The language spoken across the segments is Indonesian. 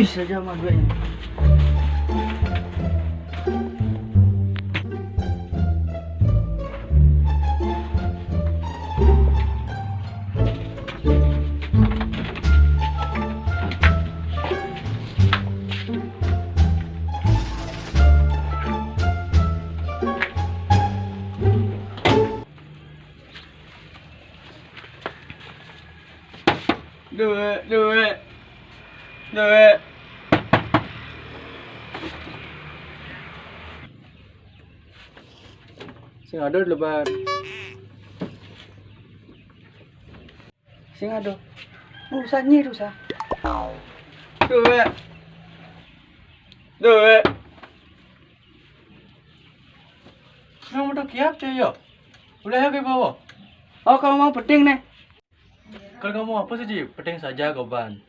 Ih, saja mah duitnya. Duit. Sing ada lebar. Sing ada. Rusak. Duit. Kamu udah kiap cuy yo? Udah ya ke bawah? Oh, kalau mau penting nih. Kalau kamu apa sih, Ji? Penting saja, Goban.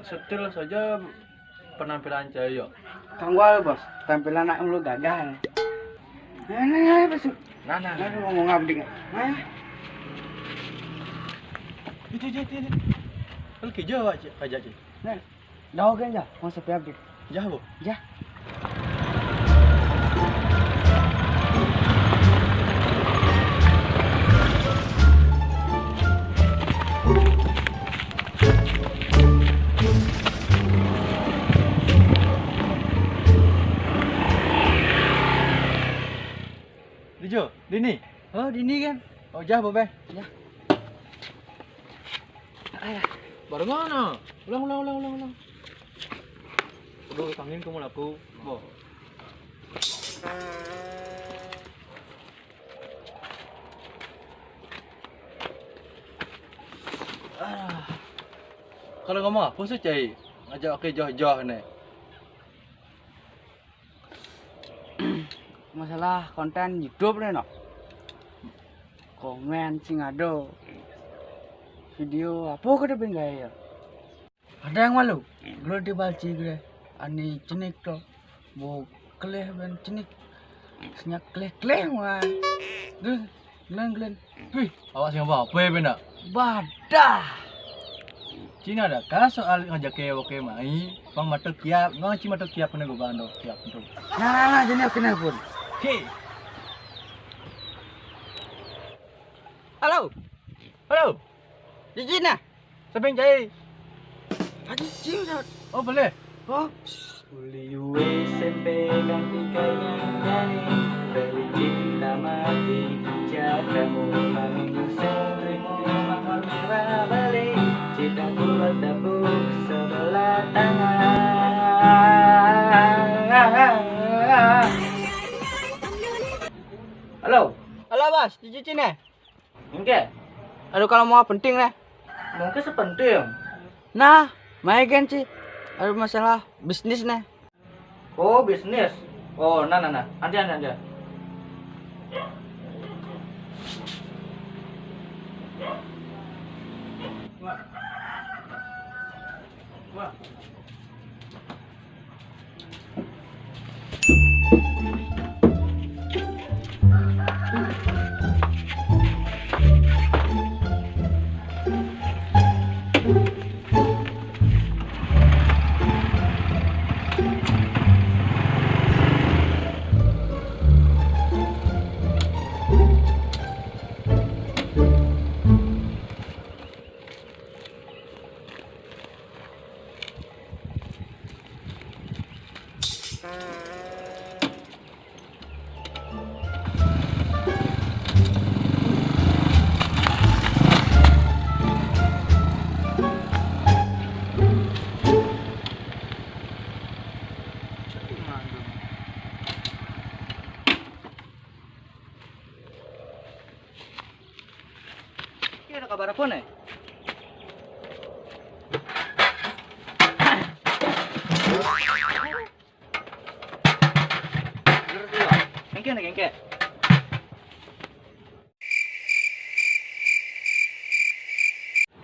Setil saja penampilan Cahyo. Kang gua bos, tampilan anak lu gagah. Nah, besok. Nah. Aduh, ngomong abdi. Nah. Itu. Kalau kijau aja, Ci. Nah. Dah kan ja, mau sepi abdi. Jah, Bu. Jah. Dijo, Dini. Oh, Dini kan. Oh, jah, Bobe. Jah. Ayah, baru mana? Ulang. Udah tangin kamu laku. Bo. Kalau ngomong apa sih, Cai? Ngajak ke jauh-jauh nih. Masalah konten YouTube nih, no. Komen sing ada. Video apa kada bengai ya? Ada yang malu. Glo di balci gue. Ani cenik to. Bo kleh ben cenik. Senyak kleh wan. Glen. Wih, awak sing apa ya benda? Badah. Cina ada kah soal ngajak ke oke mai, bang mata kiap, bang cima mata kiap pun gue bando kiap tu. Nah, jadi aku nelpon. Oke. Halo. Di Cina. Siapa yang cai? Haji Cina. Oh boleh. Oh. Uli SMP ganti kayaknya jadi beli cinta mati jadamu minggu serimu mahal merah beli cintaku bertepuk sebelah tangan. Halo bos, di Cina. Oke. Aduh kalau mau penting nih. Mungkin sepenting. Nah, main kan sih. Ada masalah bisnis nih. Oh, bisnis. Oh, nah. Nanti. Wah. Ada kabar apa nih? Engke.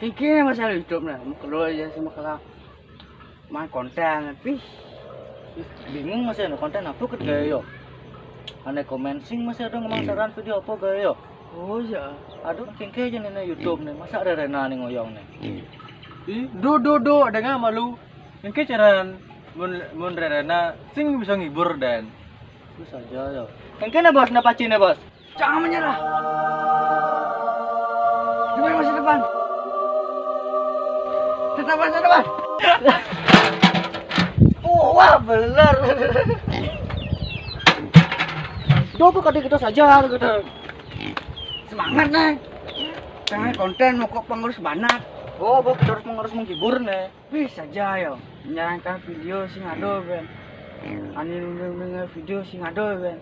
Engke masalah hidup nih, kalau aja sama kalau main konten, tapi bingung masih ada konten apa ke gaya yo. Aneh komen sing masih ada ngomong saran video apa gaya yo. Oh iya. Aduh, kengke aja nih YouTube nih. Masa ada Rena nih ngoyong nih. Ih, do ada nggak malu? Yang keceran mun Rena sing bisa ngibur dan. Itu saja ya. Kengke nih bos, napaci nih bos. Jangan menyerah. Depan masih depan. Depan. Oh, wah bener. Dopo kali kita saja gitu. Semangat nih. Jangan konten mau kok pengurus banat. Oh, bu kita harus menghibur nih. Bisa aja yo. Menyarankan video sing ado ben. Ani nunggu video sing ado ben.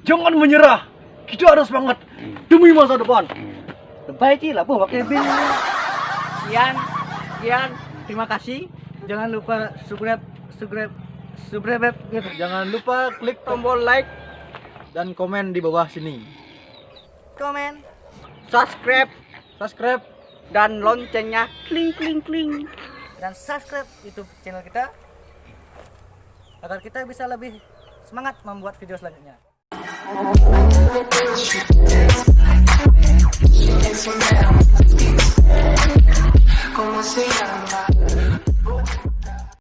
Jangan menyerah. Kita harus semangat demi masa depan. Baik sih lah, bu pakai bin. Sekian, terima kasih. Jangan lupa subscribe gitu. Jangan lupa klik tombol like dan komen di bawah sini. Komen, subscribe, dan loncengnya kling. Dan subscribe YouTube channel kita agar kita bisa lebih semangat membuat video selanjutnya. ¿Cómo se llama?